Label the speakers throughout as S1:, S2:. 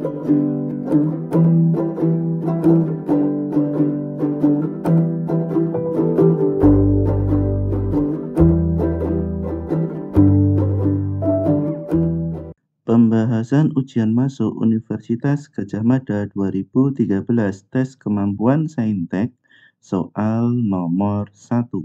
S1: Pembahasan ujian masuk Universitas Gadjah Mada 2013 tes kemampuan saintek soal nomor 1.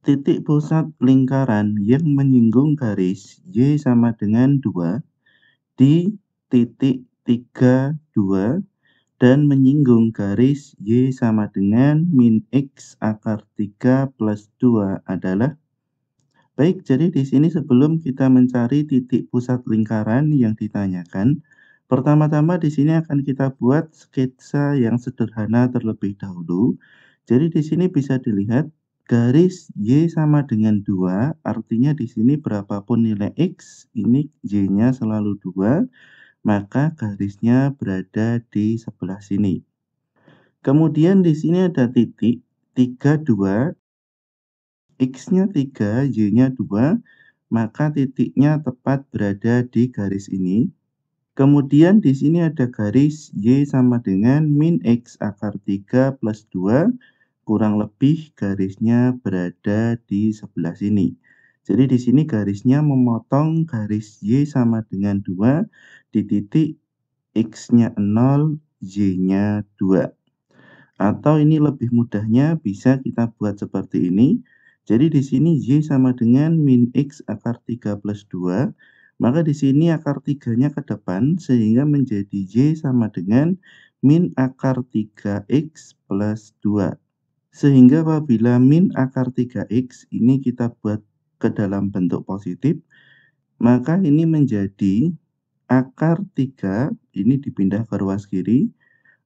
S1: Titik pusat lingkaran yang menyinggung garis Y sama dengan 2 di titik 3, 2 dan menyinggung garis Y sama dengan min X akar 3 plus 2 adalah. Baik, jadi di sini sebelum kita mencari titik pusat lingkaran yang ditanyakan, pertama-tama di sini akan kita buat sketsa yang sederhana terlebih dahulu. Jadi di sini bisa dilihat garis Y sama dengan 2, artinya di sini berapapun nilai X, ini Y-nya selalu 2, maka garisnya berada di sebelah sini. Kemudian di sini ada titik 3, 2, X-nya 3, Y-nya 2, maka titiknya tepat berada di garis ini. Kemudian di sini ada garis Y sama dengan min X akar 3 plus 2, kurang lebih garisnya berada di sebelah sini. Jadi di sini garisnya memotong garis Y sama dengan 2 di titik X-nya 0, Y-nya 2. Atau ini lebih mudahnya bisa kita buat seperti ini. Jadi di sini Y sama dengan min X akar 3 plus 2. Maka di sini akar 3-nya ke depan sehingga menjadi Y sama dengan min akar 3X plus 2. Sehingga apabila min akar 3X ini kita buat ke dalam bentuk positif, maka ini menjadi akar 3, ini dipindah ke ruas kiri,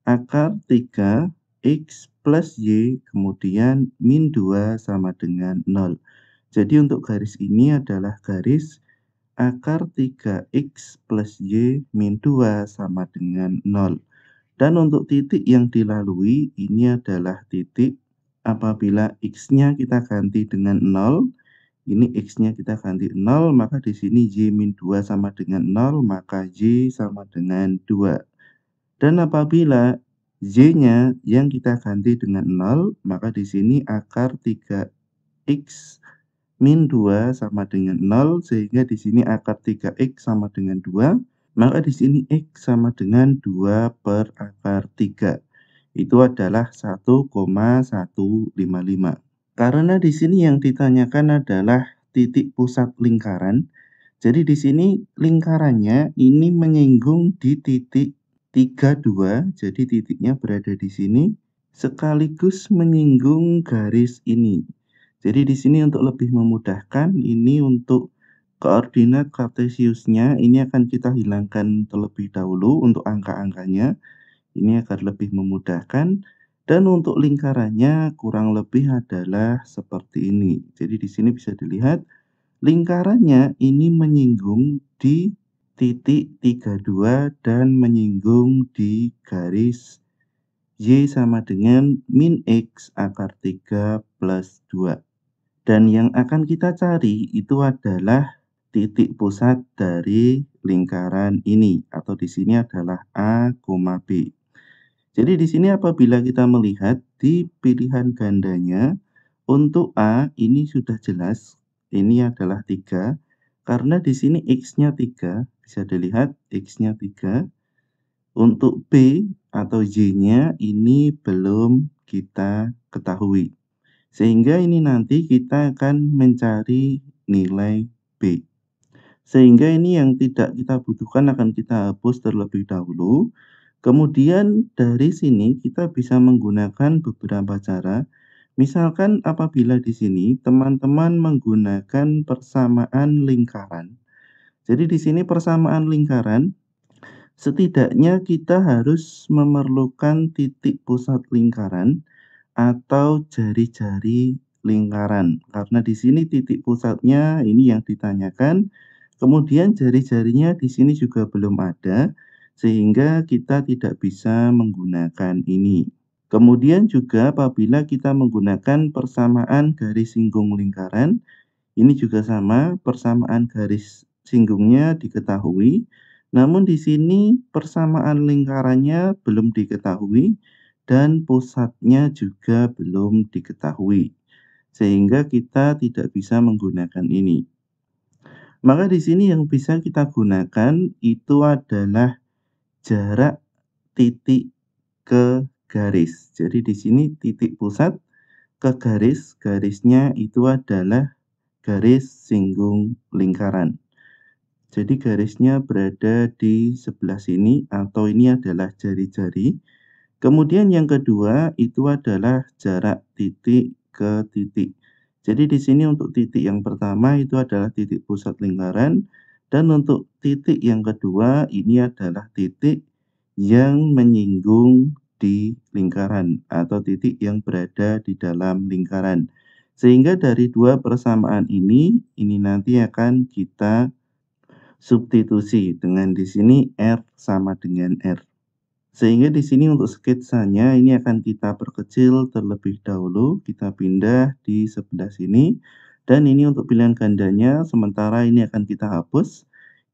S1: akar 3 X plus Y, kemudian min 2 sama dengan 0. Jadi untuk garis ini adalah garis akar 3X plus Y min 2 sama dengan 0. Dan untuk titik yang dilalui, ini adalah titik apabila X-nya kita ganti dengan 0, ini X-nya kita ganti 0, maka di sini Y min 2 sama dengan 0, maka Y sama dengan 2. Dan apabila Y-nya yang kita ganti dengan 0, maka di sini akar 3X min 2 sama dengan 0, sehingga di sini akar 3X sama dengan 2, maka di sini X sama dengan 2 per akar 3. Itu adalah 1,155. Karena di sini yang ditanyakan adalah titik pusat lingkaran, jadi di sini lingkarannya ini menyinggung di titik 3, 2, jadi titiknya berada di sini, sekaligus menyinggung garis ini. Jadi di sini untuk lebih memudahkan, ini untuk koordinat kartesiusnya, ini akan kita hilangkan terlebih dahulu untuk angka-angkanya, ini agar lebih memudahkan. Dan untuk lingkarannya kurang lebih adalah seperti ini. Jadi di sini bisa dilihat lingkarannya ini menyinggung di titik 32 dan menyinggung di garis Y sama dengan min X akar 3 plus 2. Dan yang akan kita cari itu adalah titik pusat dari lingkaran ini, atau di sini adalah A, B. Jadi di sini apabila kita melihat di pilihan gandanya, untuk A ini sudah jelas, ini adalah 3, karena di sini X-nya 3, bisa dilihat X-nya 3. Untuk B atau Y-nya ini belum kita ketahui. Sehingga ini nanti kita akan mencari nilai B. Sehingga ini yang tidak kita butuhkan akan kita hapus terlebih dahulu. Kemudian dari sini kita bisa menggunakan beberapa cara. Misalkan apabila di sini teman-teman menggunakan persamaan lingkaran. Jadi di sini persamaan lingkaran, setidaknya kita harus memerlukan titik pusat lingkaran atau jari-jari lingkaran. Karena di sini titik pusatnya ini yang ditanyakan. Kemudian jari-jarinya di sini juga belum ada, sehingga kita tidak bisa menggunakan ini. Kemudian juga apabila kita menggunakan persamaan garis singgung lingkaran, Ini juga sama, persamaan garis singgungnya diketahui, namun di sini persamaan lingkarannya belum diketahui dan pusatnya juga belum diketahui. Sehingga kita tidak bisa menggunakan ini. Maka di sini yang bisa kita gunakan itu adalah jarak titik ke garis. Jadi di sini titik pusat ke garis, garisnya itu adalah garis singgung lingkaran. Jadi garisnya berada di sebelah sini atau ini adalah jari-jari. Kemudian yang kedua itu adalah jarak titik ke titik. Jadi di sini untuk titik yang pertama itu adalah titik pusat lingkaran dan untuk titik yang kedua ini adalah titik yang menyinggung di lingkaran atau titik yang berada di dalam lingkaran. Sehingga dari dua persamaan ini nanti akan kita substitusi dengan di sini R sama dengan R. Sehingga di sini untuk sketsanya ini akan kita perkecil terlebih dahulu, kita pindah di sebelah sini. Dan ini untuk pilihan gandanya, sementara ini akan kita hapus.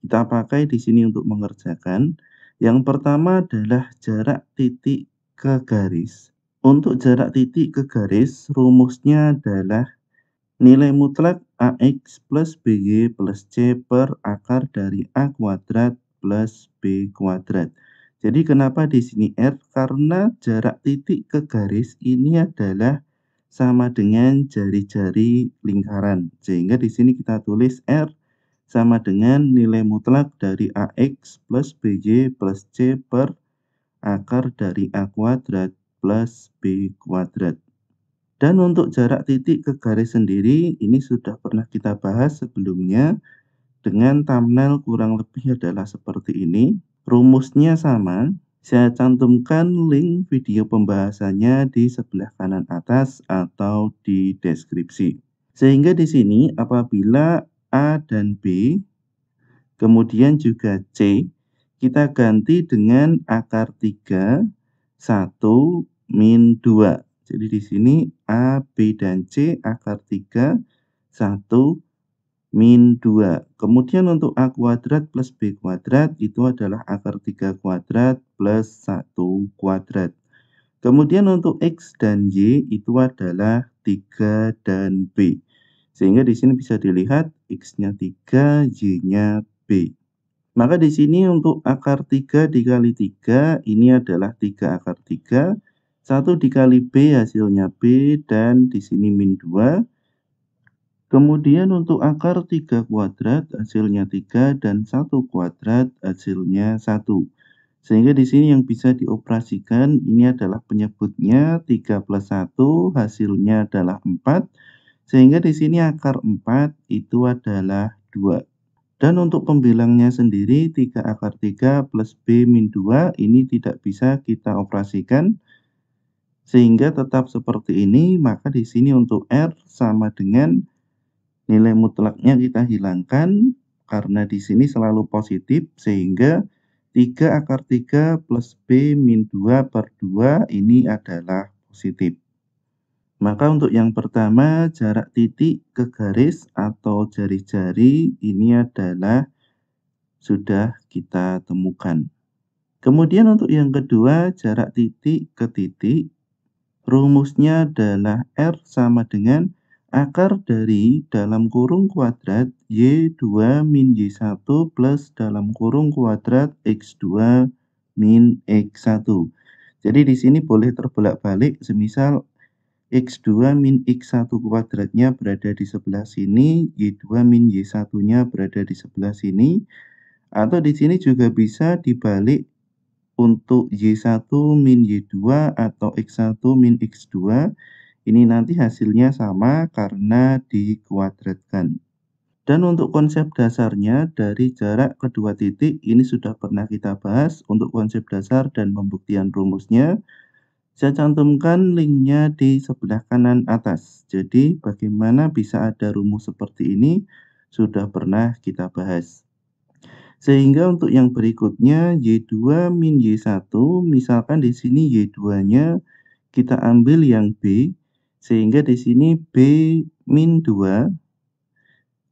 S1: Kita pakai di sini untuk mengerjakan. Yang pertama adalah jarak titik ke garis. Untuk jarak titik ke garis, rumusnya adalah nilai mutlak AX plus BY plus C per akar dari A kuadrat plus B kuadrat. Jadi kenapa di sini R? Karena jarak titik ke garis ini adalah sama dengan jari-jari lingkaran. Sehingga di sini kita tulis R sama dengan nilai mutlak dari AX plus BY plus C per akar dari A kuadrat plus B kuadrat. Dan untuk jarak titik ke garis sendiri, ini sudah pernah kita bahas sebelumnya dengan thumbnail kurang lebih adalah seperti ini. Rumusnya sama, saya cantumkan link video pembahasannya di sebelah kanan atas atau di deskripsi. Sehingga di sini apabila A dan B, kemudian juga C, kita ganti dengan akar 3, 1, min 2. Jadi di sini A, B, dan C akar 3, 1, min 2. Kemudian untuk A kuadrat plus B kuadrat itu adalah akar 3 kuadrat plus 1 kuadrat. Kemudian untuk X dan Y itu adalah 3 dan B. Sehingga di sini bisa dilihat X-nya 3, Y-nya B. Maka di sini untuk akar 3 dikali 3 ini adalah 3 akar 3. 1 dikali B hasilnya B dan di sini min 2. Kemudian untuk akar 3 kuadrat hasilnya 3 dan 1 kuadrat hasilnya 1. Sehingga di sini yang bisa dioperasikan ini adalah penyebutnya 3 plus 1 hasilnya adalah 4. Sehingga di sini akar 4 itu adalah 2. Dan untuk pembilangnya sendiri 3 akar 3 plus B min 2 ini tidak bisa kita operasikan. Sehingga tetap seperti ini, maka di sini untuk R sama dengan nilai mutlaknya kita hilangkan. Karena di sini selalu positif, sehingga 3 akar 3 plus B min 2 per 2 ini adalah positif. Maka untuk yang pertama, jarak titik ke garis atau jari-jari ini adalah sudah kita temukan. Kemudian untuk yang kedua, jarak titik ke titik, rumusnya adalah R sama dengan akar dari dalam kurung kuadrat Y2 min Y1 plus dalam kurung kuadrat X2 min X1. Jadi di sini boleh terbolak-balik, semisal X2 min X1 kuadratnya berada di sebelah sini, Y2 min Y1-nya berada di sebelah sini, atau di sini juga bisa dibalik untuk Y1 min Y2 atau X1 min X2. Ini nanti hasilnya sama karena dikuadratkan. Dan untuk konsep dasarnya dari jarak kedua titik ini sudah pernah kita bahas untuk konsep dasar dan pembuktian rumusnya. Saya cantumkan linknya di sebelah kanan atas. Jadi bagaimana bisa ada rumus seperti ini sudah pernah kita bahas. Sehingga untuk yang berikutnya Y2 min Y1, misalkan di sini Y2-nya kita ambil yang B, sehingga di sini B min 2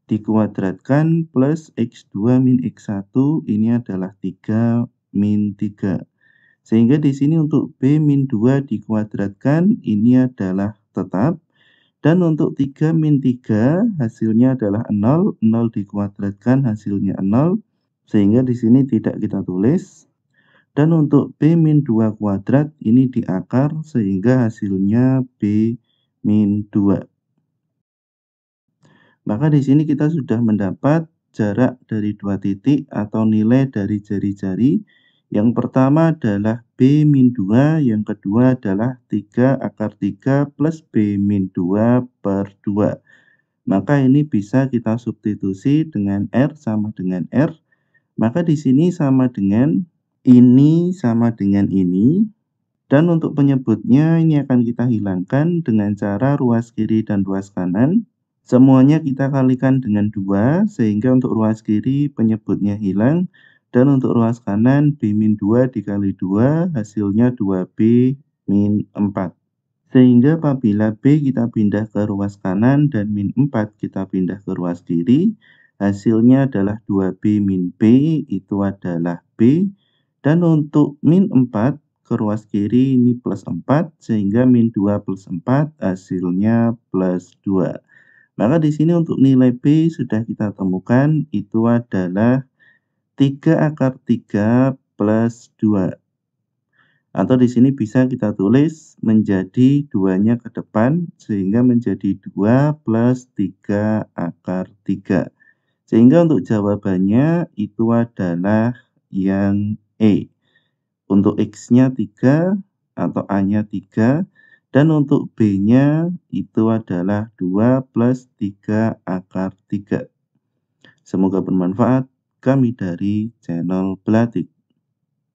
S1: dikuadratkan plus X2 min X1 ini adalah 3 min 3. Sehingga di sini untuk B min 2 dikuadratkan ini adalah tetap. Dan untuk 3 min 3 hasilnya adalah 0. 0 dikuadratkan hasilnya 0. Sehingga di sini tidak kita tulis. Dan untuk B min 2 kuadrat ini di akar sehingga hasilnya B min 2. Maka di sini kita sudah mendapat jarak dari dua titik atau nilai dari jari-jari. Yang pertama adalah B min 2, yang kedua adalah 3 akar 3 plus B min 2 per 2. Maka ini bisa kita substitusi dengan R sama dengan R. Maka di sini sama dengan ini sama dengan ini. Dan untuk penyebutnya ini akan kita hilangkan dengan cara ruas kiri dan ruas kanan. Semuanya kita kalikan dengan 2, sehingga untuk ruas kiri penyebutnya hilang. Dan untuk ruas kanan B min 2 dikali 2 hasilnya 2B min 4. Sehingga apabila B kita pindah ke ruas kanan dan min 4 kita pindah ke ruas kiri, hasilnya adalah 2B min B, itu adalah B. Dan untuk min 4 ke ruas kiri ini plus 4, sehingga min 2 plus 4 hasilnya plus 2. Maka di sini untuk nilai B sudah kita temukan, itu adalah 3 akar 3 plus 2. Atau di sini bisa kita tulis menjadi 2-nya ke depan, sehingga menjadi 2 plus 3 akar 3. Sehingga untuk jawabannya itu adalah yang E. Untuk X-nya 3 atau A-nya 3. Dan untuk B-nya itu adalah 2 plus 3 akar 3. Semoga bermanfaat. Kami dari channel Belatik.